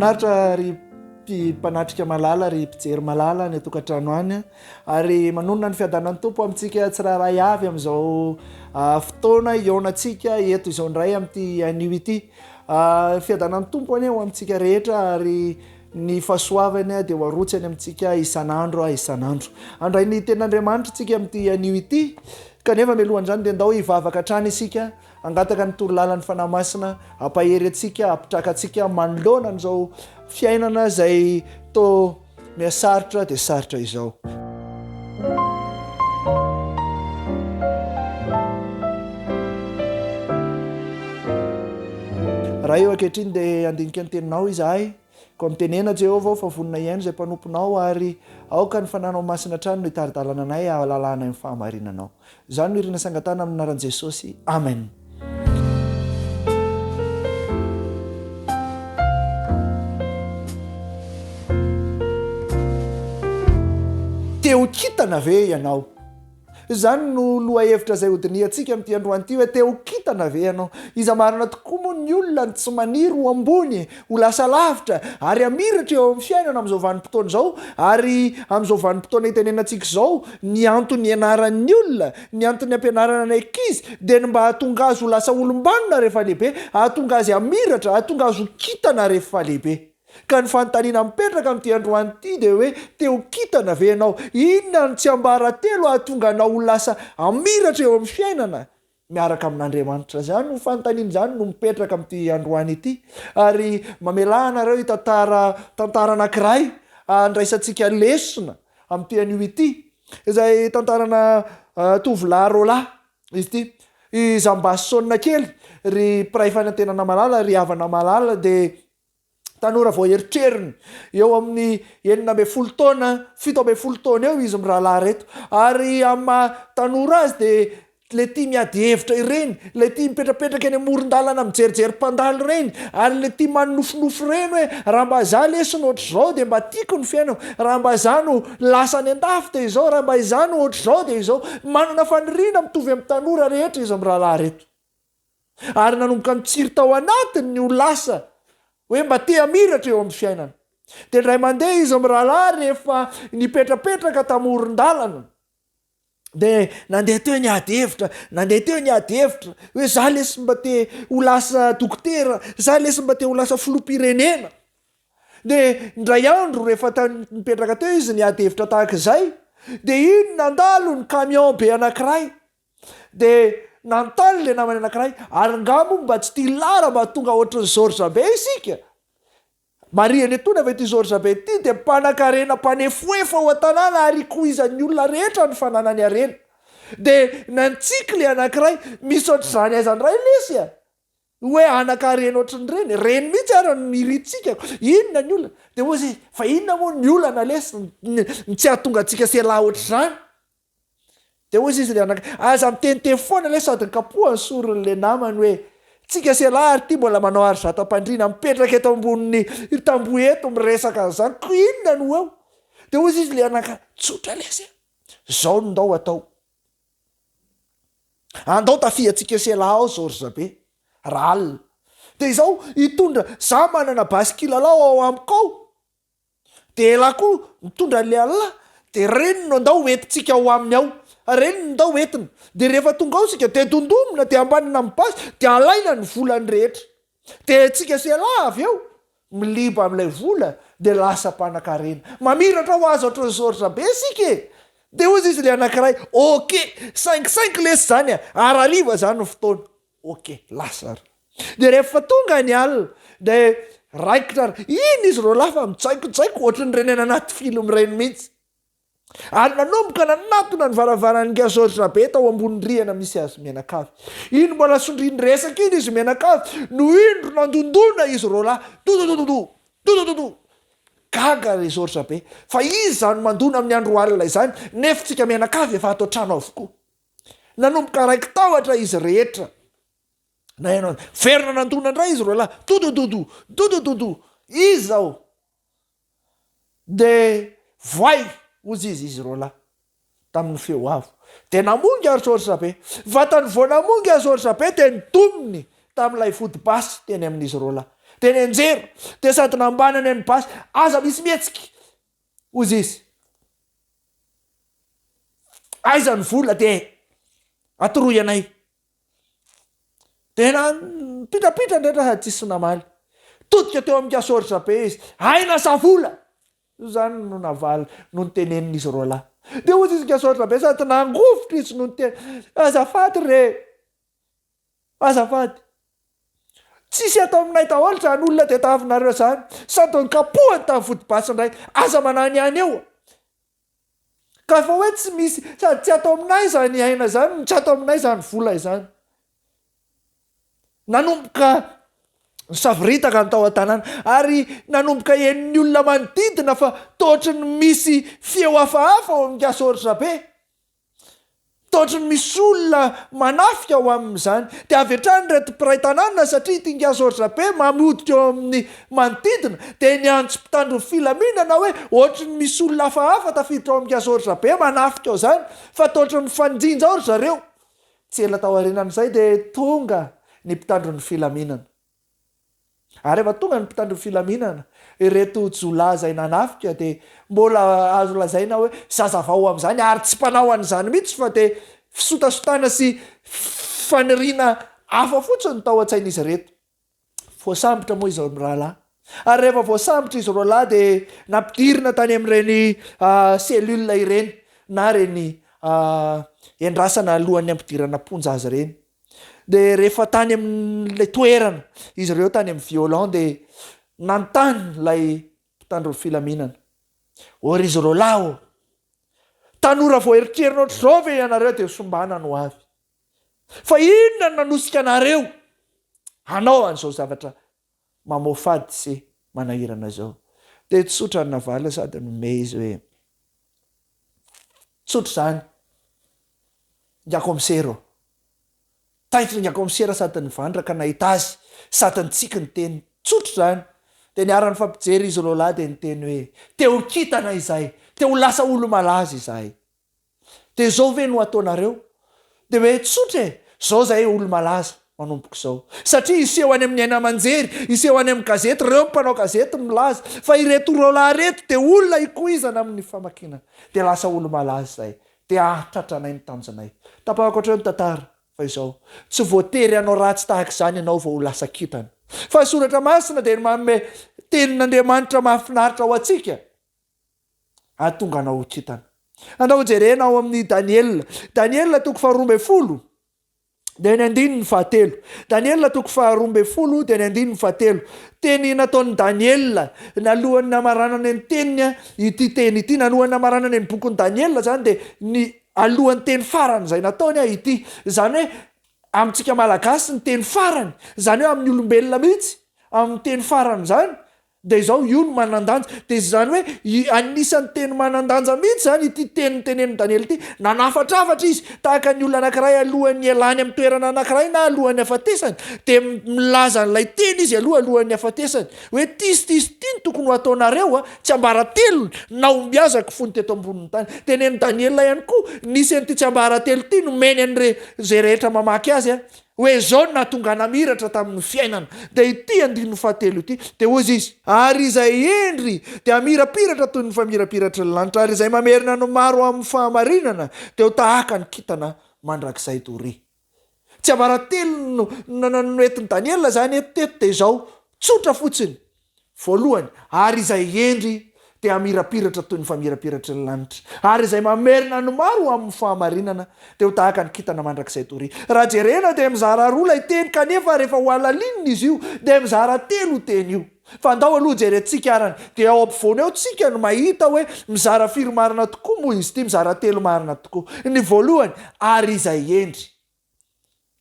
mahafinaritra ry mpanatrika malala ry mpijery malala ny atokantrano any ary manonona ny fiadanan'ny tompo amintsika tsirairay avy amin'izao fotoana ionantsika eto izao ndray amin'ity anio ity fiadanan'ny tompo any ho amintsika rehetra ary ny fahasoavany dia ho arotsany amintsika isan'andro andray ny ten'Andriamanitra tsika amin'ity anio ity kanefa mialohan'izany dia ndao hivavaka hatrany isika angataka ny torolalany fanahy masina ampahery atsika apitraka atsika manoloana n'izao fiainana izay to miasarotra dia sarotra izao. Raha eo ankehitriny dia andinika ny teninao izahay ko mitenena Jehovah fa vonina iaino izay mpanomponao ary aoka ny fananao masina trano no hitaridalana anay ahalalana amin'ny fahamarinanao. Izany no irina sangatana amin'ny anaran'i Jesosy. Amen. Teo kitana ve ianao? Izany no loha hevitra izay hodiniantsika amin'ity androany ity hoe teo kitana ve ianao? Iza marina tokoa moa ny olona ny tsy maniry ho ambony ho lasa lavitra ary amiratra eo amin'ny fiainana amin'izao vanim-potoana izao ary amin'izao vanim-potoana hitenenantsika izao ny antony ianaran'ny olona, ny antony ampianarana ny ankizy dia ny mba hahatonga azy ho lasa olom-banona rehefa lehibe, hahatonga azy amiratra, hahatonga azy ho kitana rehefa lehibe. Ka ny fanontaniana mipetraka amin'ity androany ity dia hoe teo kitana ve ianao? Inona ny tsy ambaratelo hahatonga anao ho lasa amiratra eo amin'ny fiainana miaraka amin'Andriamanitra? Izany no fanontaniana izany no mipetraka amin'ity androany ity ary mamelahana ireo tantara anankiray andraisantsika lesona amin'ity anio ity izay tantarana tovolahy roalahy izy ity Zambasona kely ry mpiray fanantenana malala ry havana malala dia tanora vao eritreriny eo amin'ny 17 taona eo izy mirahalahy reto ary amin'ny tanora azy dia le tia miady hevitra ireny, le tia mipetrapetraka eny amoron-dalana mijerijery mpandalo ireny ary le tia manofinofo ireny hoe raha mba izaho lesona ohatr'izao dia mba tiako ny fiainana, raha mba izaho no lasa any an-dafy dia izao, raha mba izaho no ohatr'izao dia izao. Manana faniriana mitovy amin'ny tanora rehetra izy mirahalahy reto ary nanomboka mitsiry tao anatiny ny ho lasa hoe mba tia miratra eo amin'ny fiainana. Dia indray mandeha izy mirahalahy rehefa nipetrapetraka tamoron-dalana dia nandeha teo niady hevitra hoe izaho lesy mba tia ho lasa dokotera, izaho lesy mba tia ho lasa filoham-pirenena. Dia indray andro rehefa nipetraka teo izy niady hevitra tahaka izay dia iny nandalo ny camion be anankiray dia nantany le namany anankiray ary ngamo mba tsy tia lara mba tonga ohatran'ny George be isika. Mariany etona ve ty George be ty dia mpanan-karena mpanefoefa ao an-tanàna ary koizan'ny olona rehetra ny fananany arena. Dia nantsiky le anankiray misy ohatr'izany aizany ray lesy hoe anan-karena ohatran'ireny reny mihitsy ary miritsika inona ny olona dia hozy fa inona moa ny olana lesy ny tsy hahatonga antsika selahy ohatr'izany. Dia hozy izy le aza miteniteny foana le sady kapohany soron'le namany hoe tsika selahy ary ty mbola manao ary zatam-pandriana mipetraka eto amboniny tamboho eto miresaka zany ko inona no eo. Dia hozy izy le tsotra lesy zao no ndao atao, andao tafiatsika selahy ao George be ralina dia izao hitondra za manana baskilalao ao amiko ao dia ela koa mitondra le alina dia reny no andao entintsika ao aminy ao, reny no ndao entina dia rehefa tonga ao sika dia dondomina dia ambanina amin'ny basy dia alaina ny volany rehetra dia tsika selahy avy eo miliba amin'ilay vola dia lasa mpanan-karena mamiratra ho azy ohatran'ny George be sika. Dia hozy izy le anankiray ok 5 lesy zany arariva zany no fotoana ok lasa ary. Dia rehefa tonga ny alina dia raikitra iny izy ro lafa mitsaikontsaiko ohatran'ireny any anaty film ireny mihitsy ary nanomboka nanatona ny varavaran'nga George be tao ambony rihana misy azy menakavy. Iny mbola sondriny resaka iny izy menakavy no indro nandondona izy ro lahy dodododo gaga ry George be fa izy zany mandona amin'ny andro alina izany nefa tsika menakavy efa ato trano avokoa. Nanomboka raiky tahotra izy rehetra na ianao verina nandona indray izy ro lahy dodododo izy zao dia voay ozy izy ro lahy tamin'ny feo avo dia namongy ary George be vatany vao namongy a George be dia nidominy tamin'ilay fodibasy teny amin'izy ro lahy teny anjero de sady nambanany any basy aza misy mihetsika ozy izy aiza ny vola de atoroy anay tena pitrapitra ndratra sady tsisy namaly todika teo amin'ny kasoritra be izy aina savola io zany no navaly no nytenen'izy roa lahy de ozy izy kasoritra be sady nangofotra izy no nytena azafady re azafady tsisy atao aminay daholo zany olona de tavinareo zany sady nkapohany tamin'ny vodi-basindray aza manany any eo ka fa hoe tsy misy sady tsy atao aminay zany aina zany tsy atao aminay zany vola izany nanomboka saviritaka ny tao an-tanàna ary nanomboka en'ny olona manodidina fa tohatry ny misy feo hafahafa ao amin'ny kasoritra be tohatry ny misy olona manafika ao amin'izany de avy hatrany reto mpiray tanàna satria tingasoritra be mamoditra eo amin'ny manodidina de ny antso mpitandro ny filaminana hoe ohatry ny misy olona hafahafa tafiditra ao amin'ny kasoritra be manafika ao zany fa tohatry ny fanjinja ao ry zareo tsy ela tao arenan'izay de tonga ny mpitandro ny filaminana ary efa tonga ny mpitandro ny filaminana ireto jola zay nanafika de mbola azo lazaina hoe zazavao amin'izany ary tsy mpanao an'izany mihitsy fa de fisotasotana sy faniriana hafa fotsiny tao an-tsain'izy reto voasambotra moa izy rahalahy ary rehefa voasambotra izy roa lahy de nampidirina tany amin'ireny cellule ireny na reny endrasana alohan'ny ampidirana ponja azy reny de rehefa tany amin'lay toerana izy ireo tany amin'ny violon de nantany lay mpitandro ny filaminana ory izy roa lahy tanora vo eritrerinao ohatr'izao ve ianareo de sombana no avy fa inona ny nanosika anareo anao an'izao zavatra mamofady sy manahirana zao de tsotra ny navaly sady nome izy hoe tsotra zany ngako amsero taitra ngako amsera sady ny vandraka nahita azy sady nitsika ny teny tsotra zany de niara-ny fampijery izy roa lahy de ny teny hoe teo kitana izay teo lasa olo malaza izahay de zao ve no ataonareo de hoe tsotra zao zay olo malaza manomboka zao satria iseho any amin'ny aina amanjery iseho any amin'ny gazety reo mpanao gazety milaza fa ireto roa lahy reto de olona ikoizana amin'ny famakinana de lasa olo malaza zay de tratranay ny tanjonay tapahako ohatreo ny tantara fa izao tsy voatery anao ratsy tahaka izany ianao vao lasa kitana fa soratra masina de manome tenin'Andriamanitra mahafinaritra ao atsika atonga anao kitana anao jerena ao amin'ny Daniel toko 12 de ny 9 Daniel toko 12 de ny 9 teny nataon'ny Daniel nalohany namaranany ny teniny ity teny ity nalohany namaranany ny bokon'ny Daniel zany de ny alohan'ny teny farany zay nataony ity zany hoe amintsika malagasy ny teny farany zany hoe amin'ny olombelona mihitsy amin'ny teny farany zany de izao io no manandanja de zany hoe anisan'ny teny manandanja mihitsy zany ity teny tenen'ny Daniel ity nanafatrafatra izy tahaka ny olona anankiray alohan'ny elany amin'ny toerana anankiray na alohan'ny afatesany de milaza n'lay teny izy alohan'ny afatesany hoe tisy ny tokony ho ataonareo tsy ambaratelo na ombiazako fony teto ambonin'ny tany tenen'ny Daniel ihany koa nisy an'ity tsy ambaratelo ity no meny an're zay rehetra mamaky azy hoe zao natonga namiratra tamin'ny fiainana de ity 17 ity de ozy izy ary izay endry de amirapiratra toy ny famirapiratra ny lanitra ary izay mamerina no maro amin'ny fahamarinana de ho tahaka ny kitana mandrakizay tory tsy ambaratelo noentin'ny Daniel zany eteto de izao tsotra fotsiny voalohany ary izay endry de amirapiratra toy ny famirapiratra ny lanitra ary izay mamerina no maro amin'ny fahamarinana de ho tahaka ny kitana mandrakizay tory raha jerena de mizara roa lay teny kanefa rehefa ho alalinina izy io de mizara telo teny io fa andao aloha jerentsika arany de ao ampovoany eo tsika no mahita hoe mizara firy marina tokoa moa izy ty mizara telo marina tokoa ny voalohany ary izay endry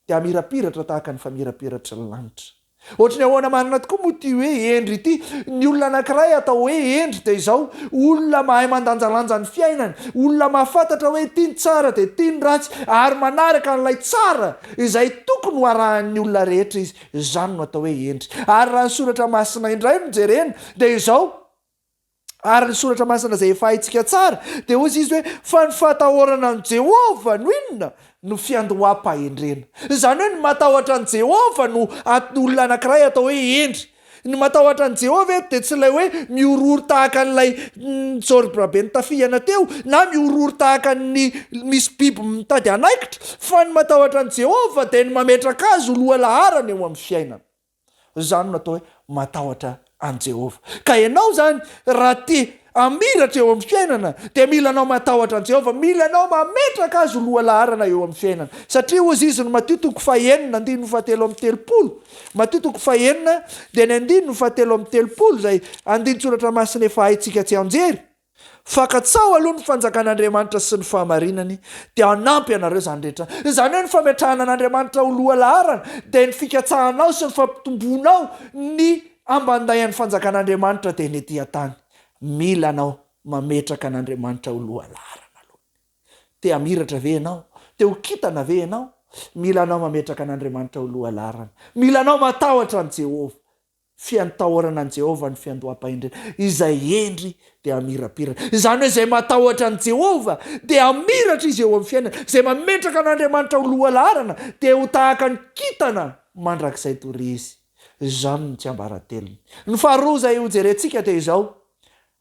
de amirapiratra tahaka ny famirapiratra ny lanitra ohatry ny ahoana marina tokoa moa ty hoe endry ity ny olona anankiray atao hoe endry de izao olona mahay mandanjalanja ny fiainany olona mahafantatra hoe tiany tsara de tiany ratsy ary manaraka n'lay tsara izay tokony ho arahan'ny olona rehetra izy zany no atao hoe endry ary raha ny soratra masina indray no jerena de izao ary ny soratra masina zay efa haitsika tsara de ozy izy hoe fa ny fahatahorana ny Jehova no inona no fiandoham-pahendrena zany hoe ny matahotra ny Jehova no olona anankiray atao hoe endry ny matahotra an' Jehova eto de tsy ilay hoe miorory tahaka an'ilay Tsorbabe ny tafihana teo na miorory tahaka ny misy biby mitady anaikitra, fa ny matahotra an' Jehova de ny mametraka azy ho loha laharana eo amin'ny fiainana. Zany no atao hoe matahotra an' Jehova. Ka ianao zany raha te amiratra eo amin'ny fiainana de mila anao matahotra an' Jehova, mila anao mametraka azy ho loha laharana eo amin'ny fiainana. Satria ozy izy ny Matio 9:7-10, Matio 9:7-10 zay andiny tsoratra masina efa haitsika tsy anjery. Fakatsao aloha ny fanjakan'Andriamanitra sy ny fahamarinany de anampy anareo zany rehetra. Zany hoe ny fametrahana an'Andriamanitra ho loha laharana de ny fikatsahanao sy ny fampitomboanao ny ambandayan'ny fanjakan'Andriamanitra de ny etỳ an-tany. Mila anao mametraka an'Andriamanitra ho loha laharana aloha. Te amiratra ve ianao? Te ho kitana ve ianao? Mila anao mametraka an'Andriamanitra ho loha laharana. Mila anao matahotra an' Jehova. Fiantahorana an' Jehova ny fiandoham-pahendrena izay endry de amirapiratra. Zany hoe zay matahotra an' Jehova de amiratra izy eo amin'ny fiainana. Zay mametraka an'Andriamanitra ho loha laharana de ho tahaka ny kitana mandrakizay torizy. Zany ny tsiambaratelony. Ny faharoa zay ho jerentsika de izao.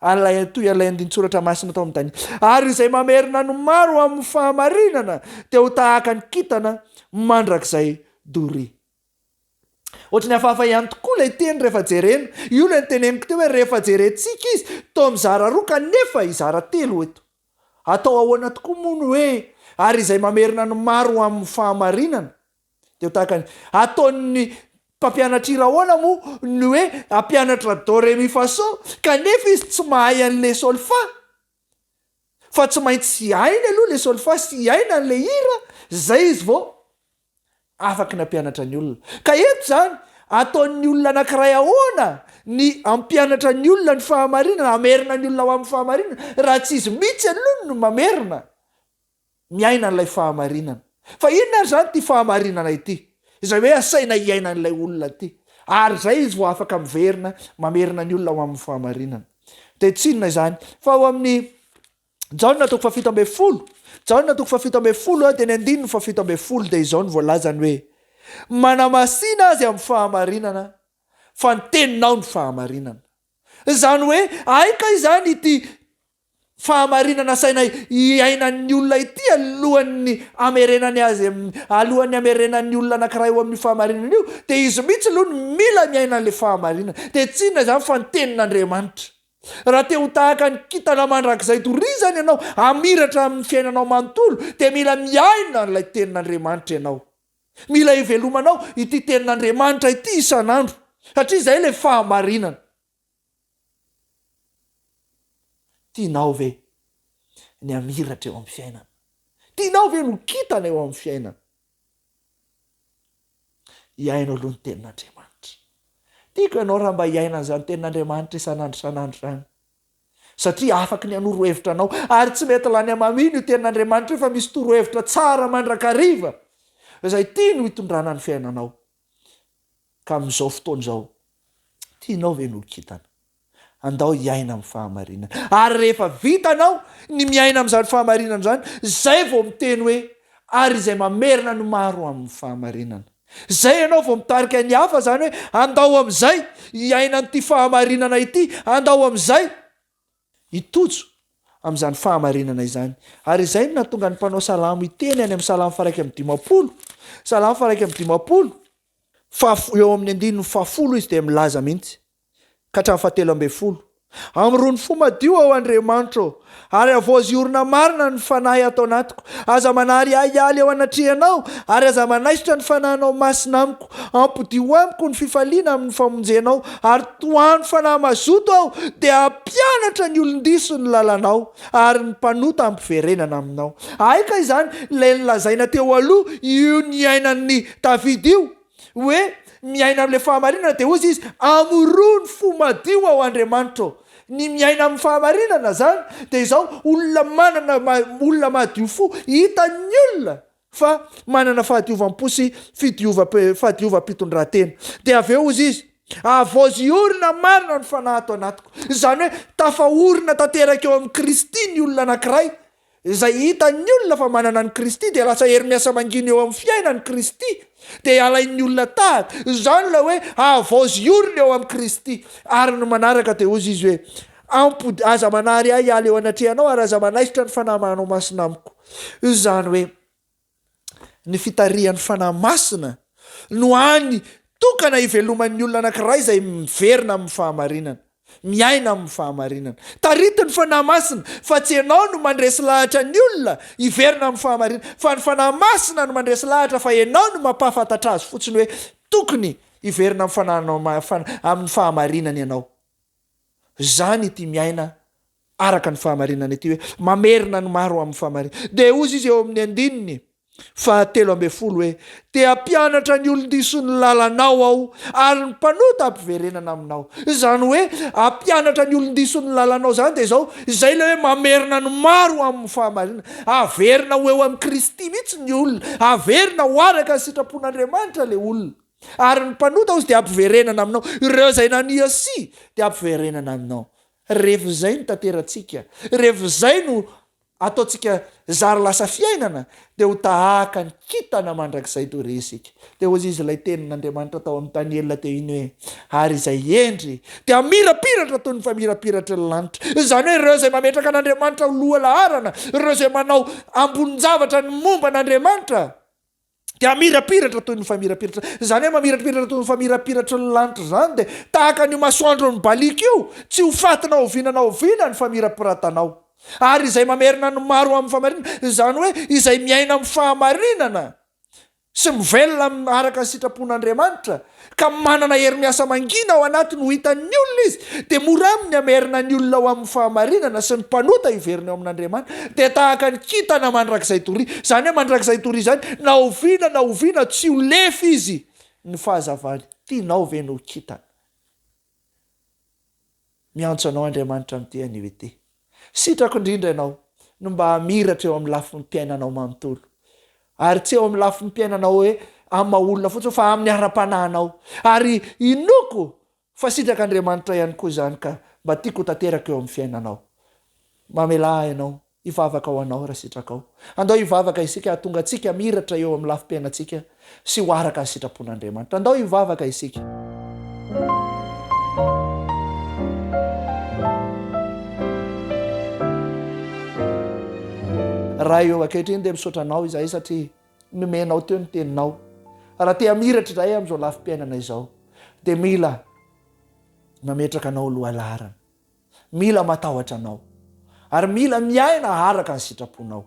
Toy alay andiny tsoratra masina tao amin'ny tany. Ary izay mamerina ny maro amin'ny fahamarinana de ho tahaka ny kitana mandrakizay dory. Ohatrany hafahafa ihany tokoa ilay teny rehefa jerena. Io ilay nyteneniko teo hoe rehefa jerentsika izy to mizara roa kanefa izara telo eto. Atao ahoana tokoa moa ny hoe ary izay mamerina ny maro amin'ny fahamarinana de ho tahaka ny ataon'ny mpampianatra irahoana moa ny hoe ampianatra do re mi fa so kanefa izy tsy mahay an'le solfa, fa tsy maintsy hainy aloha le solfa sy haina an'le hira, zay izy vao afaka ny ampianatra ny olona. Ka eto zany ataon'ny olona anankiray ahoana ny ampianatra ny olona ny fahamarinana, amerina ny olona ao amin'ny fahamarinana raha tsy izy mihitsy aloha no mamerina miaina n'ilay fahamarinana. Fa inona ary zany ty fahamarinana ity? Izay hoe asaina hiaina n'ilay olona ty. Ary zay izy vao afaka miverina mamerina ny olona ao amin'ny fahamarinana. De tsinona izany? Fa ao amin'ny Jaona 7:10, Jaona 7:10 de ny 7:10 de izao ny voalazany hoe manamasina azy amin'ny fahamarinana fa ny teninao ny fahamarinana. Zany hoe aika izany ity fahamarinana saina hiainan'ny olona ity alohan'ny amerenany azy, alohan'ny amerenan'ny olona anankiray eo amin'ny fahamarinana io de izy mihitsy aloha ny mila miaina an'le fahamarinana. De tsinona zany fa ny tenin'Andriamanitra. Raha te ho tahaka ny kitana mandrakizay torizany ianao amiratra amin'ny fiainanao manontolo de mila miaina n'ilay tenin'Andriamanitra ianao. Mila hivelomanao ity tenin'Andriamanitra ity isan'andro satria zay le fahamarinana. Tianao ve ny amiratra eo amin'ny fiainana? Tianao ve no kitana eo amin'ny fiainana? Iainao aloha ny tenin'Andriamanitra. Tiako ianao raha mba hiaina an'izany tenin'Andriamanitra isan'andro zany. Satria afaka ny hanoro hevitra anao ary tsy mety lany amamino io tenin'Andriamanitra fa misy toro hevitra tsara mandrakariva zay tia no hitondrana ny fiainanao. Ka amin'izao fotoana izao, tianao ve no kitana? Andao hiaina amin'ny fahamarinana. Ary rehefa vitanao ny miaina amin'izany fahamarinana zany, zay vao miteny hoe ary izay mamerina ny maro amin'ny fahamarinana. Zay ianao vao mitarika ny hafa zany hoe andao amin'izay hiaina n'ity fahamarinana ity, andao amin'izay hitojo amin'izany fahamarinana izany. Ary izay no nahatonga ny mpanao salamo iteny any amin'ny salamo 150, salamo 150 eo amin'ny 10 izy de milaza mihitsy ka hatramin'ny 17. Amrony fo madio ao Andriamanitra ary avoazy-orina marina ny fanahy atao anatiko. Aza manary aialy ao anatrihanao ary aza manaisitra ny fanahinao masina amiko. Ampodio amiko ny fifaliana amin'ny famonjenao ary toano fanahy mazoto aho dia ampianatra ny olon-diso ny lalanao ary ny mpanota ampiverenana aminao. Aika izany le nilazaina teo aloha io ny ainan'ny Davidy io hoe miaina amin'le fahamarinana de ozy izy amoroa ny fo madio ao Andriamanitra. Ny miaina amin'ny fahamarinana zany de izao olona manana olona madio fo hitan'ny olona fa manana fahadiovam-po sy fahadiova-pitondran-tena. De aveo ozy izy avozy orina marina ny fanahy ato anatiko. Zany hoe tafaorina tanteraka eo amin'ny Kristy ny olona anankiray izay hitany olona fa manana ny Kristy dia lasa hery miasa mangina eo amin'ny fiainany Kristy dia alain'ny olona tahaka izany la hoe avaozy-orina eo amin'ny Kristy ary no manaraka dia ozy izy hoe ampody aza manary ahy ala eo anatrehanao ary aza manaisitra ny fanahy manao masina amiko. Izany hoe ny fitarihan'ny fanahy masina no any tokana iveloman'ny olona anankiray izay miverina amin'ny fahamarinana, miaina amin'ny fahamarinana. Tarito ny fanahy masina fa tsy ianao no mandresy lahatra ny olona iverina amin'ny fahamarinana, fa ny fanahy masina no mandresy lahatra fa ianao no mampahafantatra azy fotsiny hoe tokony iverina amin'ny fahamarinana ianao. Zany ity miaina araka ny fahamarinana ity hoe mamerina ny maro amin'ny fahamarinana. Dia ozy izy eo amin'ny 13 hoe dia ampianatra ny olon-diso ny lalanao aho ary ny mpanota ampiverenana aminao. Izany hoe ampianatra ny olon-diso ny lalanao zany dia zao izay le hoe mamerina ny maro amin'ny fahamarinana, averina ho eo amin'ny Kristy mihitsy ny olona, averina ho araka ny sitrapon'Andriamanitra le olona. Ary ny mpanota ozy dia ampiverenana aminao, ireo izay nania si dia ampiverenana aminao. Rehefa izay no tanterantsika, rehefa izay no ataontsika zary lasa fiainana dia ho tahaka ny kitana mandrakizay toy isika. Dia ozy izy ilay tenin'Andriamanitra tao amin'ny Daniela teo iny hoe ary izay endry dia mirapiratra toy ny famirapiratra ny lanitra. Izany hoe ireo izay mametraka an'Andriamanitra ho loha laharana, ireo izay manao ambonin-javatra ny momba an'Andriamanitra dia mirapiratra toy ny famirapiratra. Izany hoe mamirapiratra toy ny famirapiratra ny lanitra zany dia tahaka ny masoandro ny balika io, tsy ho fatina oviana oviana ny famirapiratanao. Ary izay mamerina ny maro amin'ny fahamarinana, izany hoe izay miaina amin'ny fahamarinana sy mivelona araka ny sitrapon'Andriamanitra ka manana hery miasa mangina ao anatiny ho hitan'ny olona izy, dia mora aminy amerina ny olona ao amin'ny fahamarinana sy ny mpanota iverina eo amin'Andriamanitra dia tahaka ny kitana mandrakizay tory. Izany hoe mandrakizay tory zany na oviana tsy ho lefy izy ny fahazavany. Tianao ve no kitana? Miantso anao Andriamanitra amin'ity anio ity. Sitrako indrindra ianao no mba hamiratra eo amin'ny lafin'ny mpiainanao manontolo, ary tsy eo amin'ny lafin'ny mpiainanao hoe amin'ny maha-olona fotsiny fa amin'ny ara-panahinao. Ary inoko fa sitrak'Andriamanitra ihany koa izany ka mba tiako tanteraka eo amin'ny fiainanao. Mamelaha ianao, hivavaka ho anao raha sitrakao. Andao hivavaka isika hahatonga antsika miratra eo amin'ny lafim-piainantsika sy ho araka ny sitrapon'Andriamanitra. Andao hivavaka isika. Raha eo ankehitriny dia misaotranao izahay satria nomenao teo ny teninao. Raha te hamiratra izahay amin'izao lafim-piainana izao dia mila mametraka anao loha laharana, mila matahotra anao, ary mila miaina araka ny sitraponao.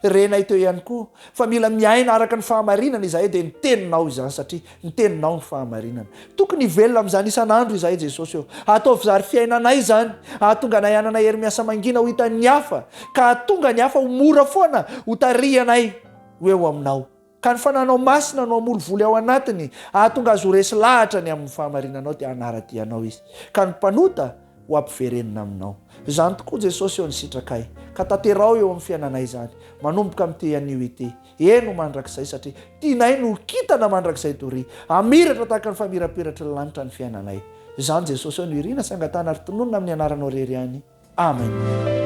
Renay teo ihany koa fa mila miaina araka ny fahamarinana izahay dia ny teninao izany satria ny teninao ny fahamarinana. Tokony velona amin'izany isan'andro izahay Jesosy eo. Ataovy zary fiainanay izany, ahatonga anay hanana hery miasa mangina ho hitan'ny hafa, ka ahatonga ny hafa ho mora foana ho tarihanay ho eo aminao. Ka ny fananao masina no hamory voly ao anatiny, ahatonga azy ho resy lahatra ny amin'ny fahamarinanao dia hanaradianao izy. Ka ny mpanota ho ampiverenina aminao. Izany tokoa Jesosy eo ny sitrakay, ka tanterao eo amin'ny fiainanay izany, manomboka amin'ity anio ity. Eno mandrakizay satria tianay no kitana mandrakizay tory, hamiratra tahaka ny famirapiratra ny lanitra ny fiainanay. Izany Jesosy eo no irina sangatana ary tononona amin'ny anaranao rery ihany. Amen.